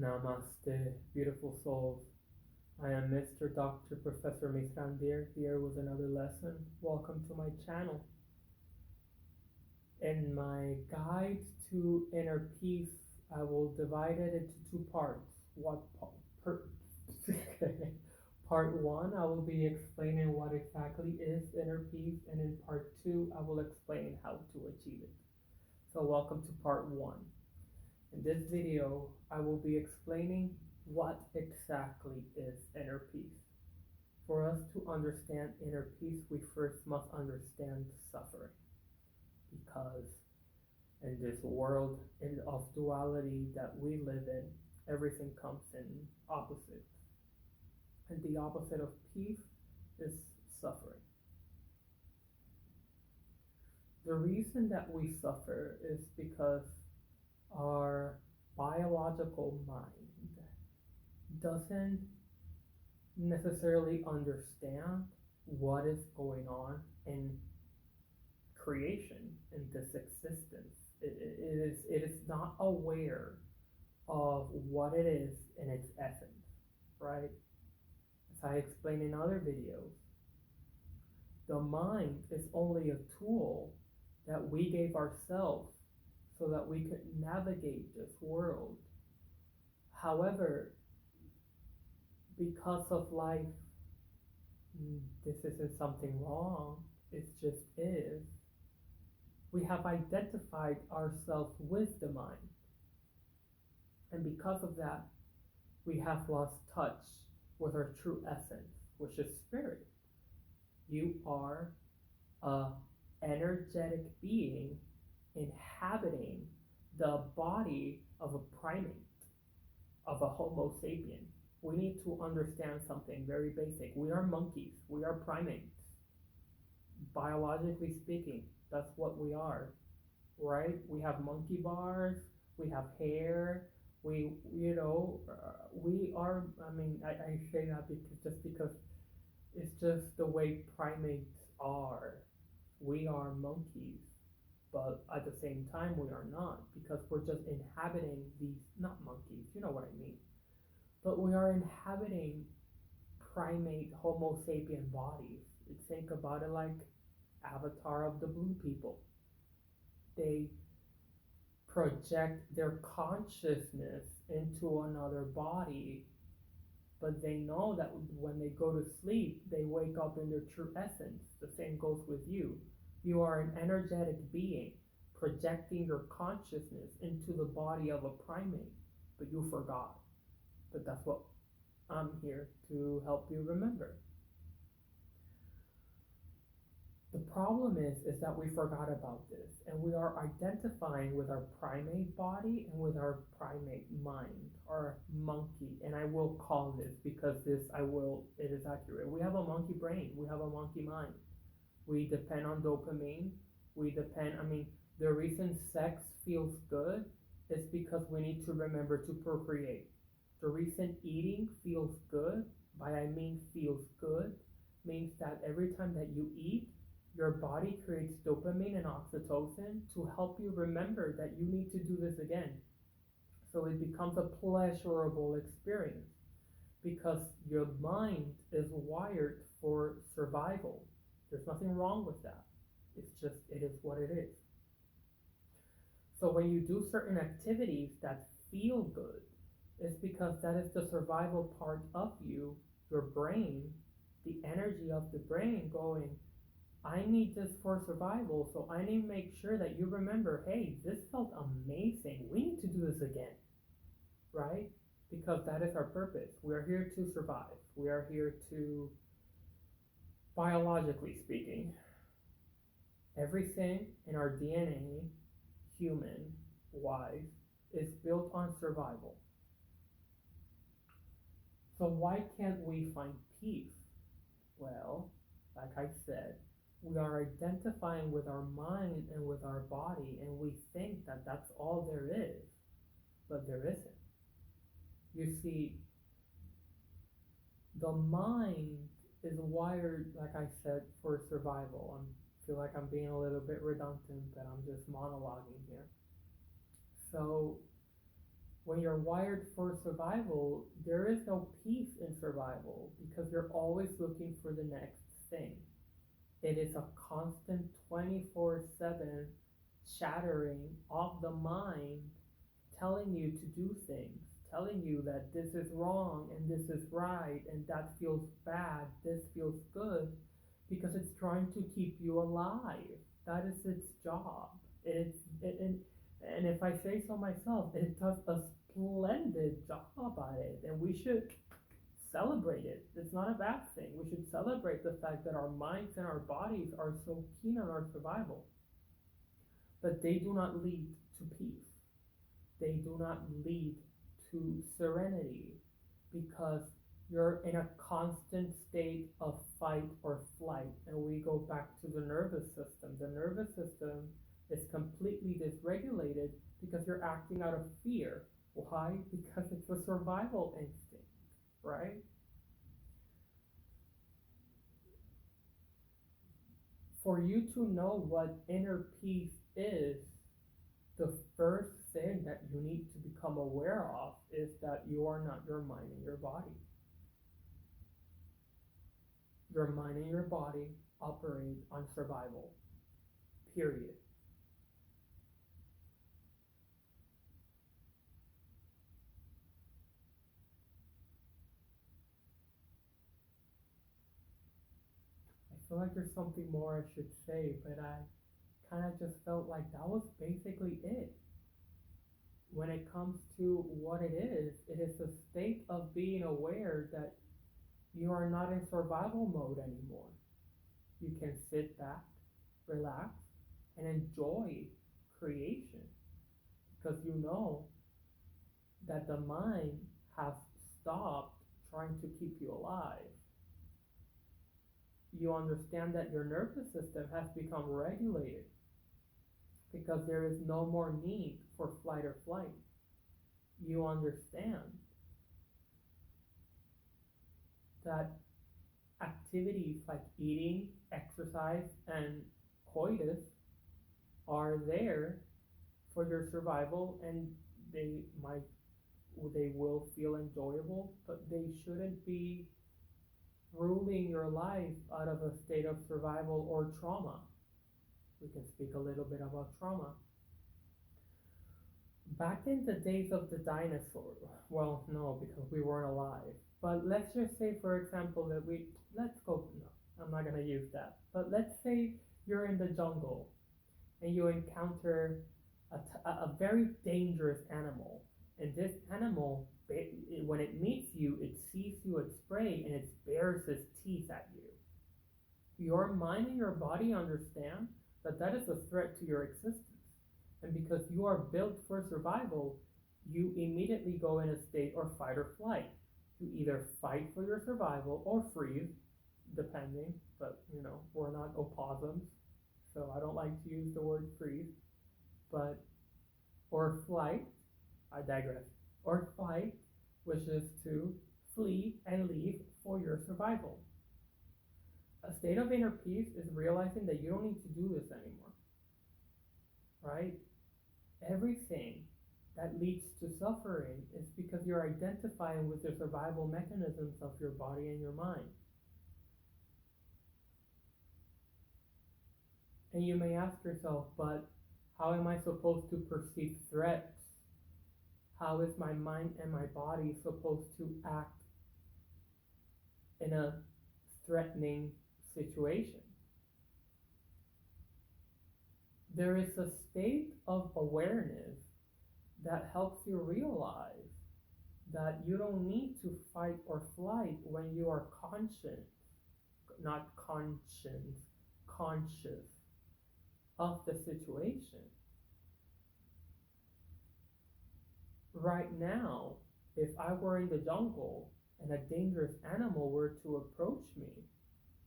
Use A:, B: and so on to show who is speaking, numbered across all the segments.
A: Namaste, beautiful souls. I am Mr. Dr. Professor Mithrandir here with another lesson. Welcome to my channel. In my guide to inner peace, I will divide it into two parts. Per, Part one, I will be explaining what exactly is inner peace, and in part two, I will explain how to achieve it. So, welcome to part one. In this video, I will be explaining what exactly is inner peace. For us to understand inner peace, we first must understand suffering. Because in this world of duality that we live in, everything comes in opposites. And the opposite of peace is suffering. The reason that we suffer is because our biological mind doesn't necessarily understand what is going on in creation, in this existence. It is not aware of what it is in its essence, right? As I explained in other videos, the mind is only a tool that we gave ourselves so that we could navigate this world. However, because of life, this isn't something wrong, it just is. We have identified ourselves with the mind. And because of that, we have lost touch with our true essence, which is spirit. You are a energetic being inhabiting the body of a primate, of a Homo sapien. We need to understand something very basic. We are monkeys, we are primates. Biologically speaking, that's what we are, right? We have monkey bars, we have hair, we are, I say that because it's just the way primates are. We are monkeys, but at the same time, we are not, because we're just inhabiting these, not monkeys, you know what I mean, but we are inhabiting primate Homo sapien bodies. Think about it like Avatar of the Blue People. They project their consciousness into another body, but they know that when they go to sleep, they wake up in their true essence. The same goes with you. You are an energetic being projecting your consciousness into the body of a primate, but you forgot. But that's what I'm here to help you remember. The problem is that we forgot about this, and we are identifying with our primate body and with our primate mind, or monkey, and I will call this, because it is accurate. We have a monkey brain, we have a monkey mind. We depend on dopamine, the reason sex feels good is because we need to remember to procreate. The reason eating feels good, by I mean feels good, means that every time that you eat, your body creates dopamine and oxytocin to help you remember that you need to do this again. So it becomes a pleasurable experience because your mind is wired for survival. There's nothing wrong with that. It is what it is. So when you do certain activities that feel good, it's because that is the survival part of you, your brain, the energy of the brain going, I need this for survival, so I need to make sure that you remember, hey, this felt amazing. We need to do this again, right? Because that is our purpose. We are here to survive. We are here to, biologically speaking, everything in our DNA, human wise, is built on survival. So why can't we find peace? Well, like I said, we are identifying with our mind and with our body, and we think that that's all there is, but there isn't. You see, the mind is wired, like I said, for survival. I feel like I'm being a little bit redundant, but I'm just monologuing here. So When you're wired for survival, there is no peace in survival because you're always looking for the next thing. It is a constant 24/7 shattering of the mind, telling you to do things, telling you that this is wrong and this is right and that feels bad, this feels good, because it's trying to keep you alive. That is its job. And if I say so myself, it does a splendid job at it, and we should celebrate it. It's not a bad thing. We should celebrate the fact that our minds and our bodies are so keen on our survival, but they do not lead to peace. They do not lead to serenity because you're in a constant state of fight or flight. And we go back to the nervous system. The nervous system is completely dysregulated because you're acting out of fear. Why? Because it's a survival instinct, right? For you to know what inner peace is, the first thing that you need to become aware of is that you are not your mind and your body. Your mind and your body operate on survival, period. I feel like there's something more I should say, but I kind of just felt like that was basically it. When it comes to what it is a state of being aware that you are not in survival mode anymore. You can sit back, relax, and enjoy creation because you know that the mind has stopped trying to keep you alive. You understand that your nervous system has become regulated because there is no more need for flight or flight. You understand that activities like eating, exercise, and coitus are there for your survival, and they might they will feel enjoyable, but they shouldn't be ruling your life out of a state of survival or trauma. We can speak a little bit about trauma. Back in the days of the dinosaur, well, no, because we weren't alive. But let's just say, for example, that let's go, no, I'm not going to use that. But let's say you're in the jungle and you encounter a very dangerous animal. And this animal, when it meets you, it sees you at spray and it bares its teeth at you. Your mind and your body understand that that is a threat to your existence. And because you are built for survival, you immediately go in a state or fight or flight. You either fight for your survival or freeze, depending, but we're not opossums, so I don't like to use the word freeze, but, or flight, I digress, or flight, which is to flee and leave for your survival. A state of inner peace is realizing that you don't need to do this anymore, right? Everything that leads to suffering is because you're identifying with the survival mechanisms of your body and your mind. And you may ask yourself, but how am I supposed to perceive threats? How is my mind and my body supposed to act in a threatening situation? There is a state of awareness that helps you realize that you don't need to fight or flight when you are conscious, not conscience, conscious of the situation. Right now, if I were in the jungle and a dangerous animal were to approach me,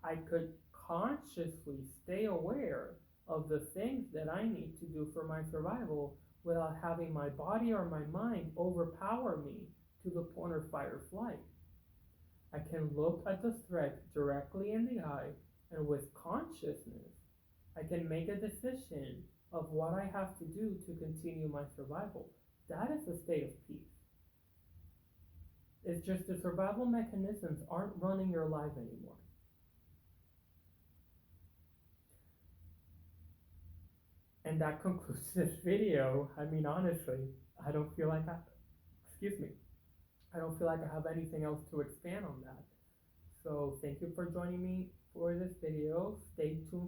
A: I could consciously stay aware of the things that I need to do for my survival without having my body or my mind overpower me to the point of fight or flight. I can look at the threat directly in the eye, and with consciousness, I can make a decision of what I have to do to continue my survival. That is a state of peace. It's just the survival mechanisms aren't running your life anymore. And that concludes this video. I mean, honestly, I don't feel like excuse me, I don't feel like I have anything else to expand on that. So thank you for joining me for this video. Stay tuned